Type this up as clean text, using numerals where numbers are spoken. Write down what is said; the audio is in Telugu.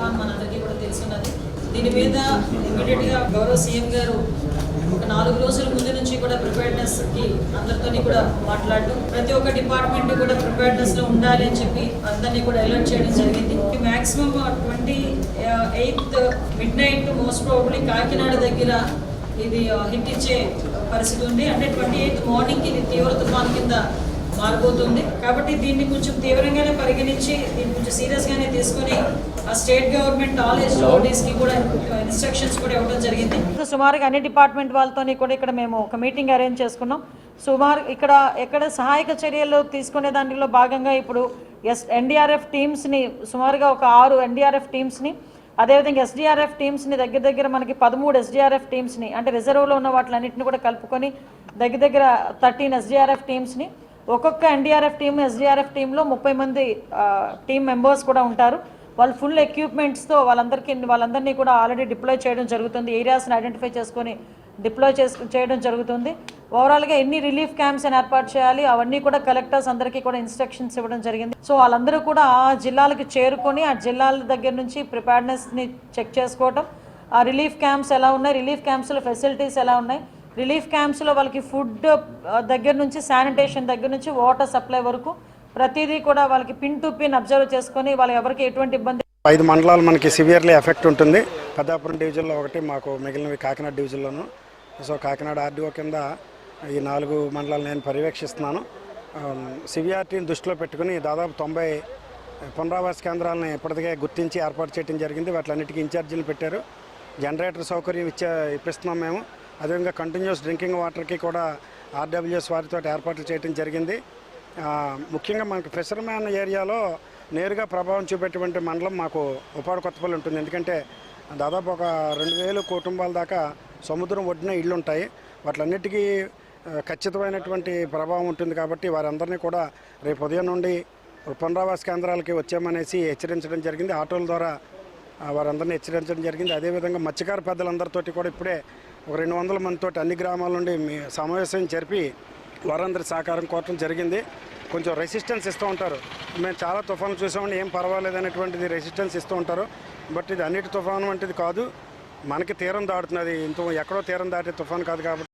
మనందరికీ కూడా తెలుసున్నది. దీని మీద ఇమీడియట్గా గౌరవ సీఎం గారు ఒక 4 రోజుల ముందు నుంచి కూడా ప్రిపేర్నెస్కి అందరితో కూడా మాట్లాడటం, ప్రతి ఒక్క డిపార్ట్మెంట్ కూడా ప్రిపేర్నెస్లో ఉండాలి అని చెప్పి అందరినీ కూడా అలర్ట్ చేయడం జరిగింది. Maximum 28th midnight most probably Kakinada దగ్గర ఇది హిట్ ఇచ్చే పరిస్థితి ఉంది. అంటే 28th మార్నింగ్కి ఇది తీవ్ర తుఫాన్ కింద మారిపోతుంది. కాబట్టి దీన్ని కొంచెం తీవ్రంగానే పరిగణించి దీన్ని కొంచెం సీరియస్గానే తీసుకొని ఆ స్టేట్ గవర్నమెంట్ ఆల్ హెచ్ఓడీస్కి కూడా ఇన్స్ట్రక్షన్స్ కూడా ఇవ్వడం జరిగింది. సుమారుగా అన్ని డిపార్ట్మెంట్ వాళ్ళతో కూడా ఇక్కడ మేము ఒక మీటింగ్ అరేంజ్ చేసుకున్నాం. సుమారు ఎక్కడ సహాయక చర్యలు తీసుకునే దానిలో భాగంగా ఇప్పుడు ఎన్డీఆర్ఎఫ్ టీమ్స్ని సుమారుగా ఒక 6 ఎన్డీఆర్ఎఫ్ టీమ్స్ని, అదేవిధంగా ఎస్డీఆర్ఎఫ్ టీమ్స్ని దగ్గర మనకి 13 ఎస్డీఆర్ఎఫ్ టీమ్స్ని, అంటే రిజర్వ్లో ఉన్న వాటిలన్నింటిని కూడా కలుపుకొని దగ్గర 13 ఎస్డీఆర్ఎఫ్ టీమ్స్ని, ఒక్కొక్క ఎన్డీఆర్ఎఫ్ టీమ్ ఎస్డీఆర్ఎఫ్ టీంలో 30 మంది టీమ్ మెంబర్స్ కూడా ఉంటారు. వాళ్ళు ఫుల్ ఎక్విప్మెంట్స్తో వాళ్ళందరినీ కూడా ఆల్రెడీ డిప్లాయ్ చేయడం జరుగుతుంది. ఏరియాస్ని ఐడెంటిఫై చేసుకొని డిప్లాయ్ చేయడం జరుగుతుంది. ఓవరాల్గా ఎన్ని రిలీఫ్ క్యాంప్స్ అని ఏర్పాటు చేయాలి అవన్నీ కూడా కలెక్టర్స్ అందరికీ కూడా ఇన్స్ట్రక్షన్స్ ఇవ్వడం జరిగింది. సో వాళ్ళందరూ కూడా ఆ జిల్లాలకు చేరుకొని ఆ జిల్లాల దగ్గర నుంచి ప్రిపేర్నెస్ని చెక్ చేసుకోవటం, ఆ రిలీఫ్ క్యాంప్స్ ఎలా ఉన్నాయి, రిలీఫ్ క్యాంప్స్లో ఫెసిలిటీస్ ఎలా ఉన్నాయి, రిలీఫ్ క్యాంప్స్లో వాళ్ళకి ఫుడ్ దగ్గర నుంచి శానిటేషన్ దగ్గర నుంచి వాటర్ సప్లై వరకు ప్రతిదీ కూడా వాళ్ళకి పిన్ టు పిన్ అబ్జర్వ్ చేసుకొని వాళ్ళకి ఎవరికి ఎటువంటి ఇబ్బంది. 5 మండలాలు మనకి సివియర్లీ ఎఫెక్ట్ ఉంటుంది. పెద్దాపురం డివిజన్లో ఒకటి, మాకు మిగిలినవి కాకినాడ డివిజన్లోను. సో కాకినాడ ఆర్డీఓ కింద ఈ 4 మండలాలు నేను పర్యవేక్షిస్తున్నాను. సివియారిటీని దృష్టిలో పెట్టుకుని దాదాపు 90 పునరావాస కేంద్రాలను ఇప్పటికే గుర్తించి ఏర్పాటు చేయడం జరిగింది. వాటిలన్నిటికీ ఇన్ఛార్జీలు పెట్టారు. జనరేటర్ సౌకర్యం ఇప్పిస్తున్నాం మేము. అదేవిధంగా కంటిన్యూస్ డ్రింకింగ్ వాటర్కి కూడా ఆర్డబ్ల్యూఎస్ వారితో ఏర్పాట్లు చేయడం జరిగింది. ముఖ్యంగా మనకు ఫిషర్మ్యాన్ ఏరియాలో నేరుగా ప్రభావం చూపేటువంటి మండలం మాకు ఉప్పాడ కొత్తపల్లి ఉంటుంది. ఎందుకంటే దాదాపు ఒక 2000 కుటుంబాల దాకా సముద్రం ఒడ్డున ఇళ్ళు ఉంటాయి. వాటిలన్నిటికీ ఖచ్చితమైనటువంటి ప్రభావం ఉంటుంది. కాబట్టి వారందరినీ కూడా రేపు ఉదయం నుండి పునరావాస కేంద్రాలకి వచ్చామనేసి హెచ్చరించడం జరిగింది. ఆటోల ద్వారా వారందరినీ హెచ్చరించడం జరిగింది. అదేవిధంగా మత్స్యకార పెద్దలందరితోటి కూడా ఇప్పుడే ఒక 200 మందితో అన్ని గ్రామాల నుండి సమావేశం జరిపి వారందరి సహకారం కోరటం జరిగింది. కొంచెం రెసిస్టెన్స్ ఇస్తూ ఉంటారు. మేము చాలా తుఫాను చూసామండి, ఏం పర్వాలేదు అనేటువంటిది రెసిస్టెన్స్ ఇస్తూ ఉంటారు. బట్ ఇది అన్నిటి తుఫాను వంటిది కాదు, మనకి తీరం దాటుతున్నది. ఎక్కడో తీరం దాటే తుఫాను కాదు కాబట్టి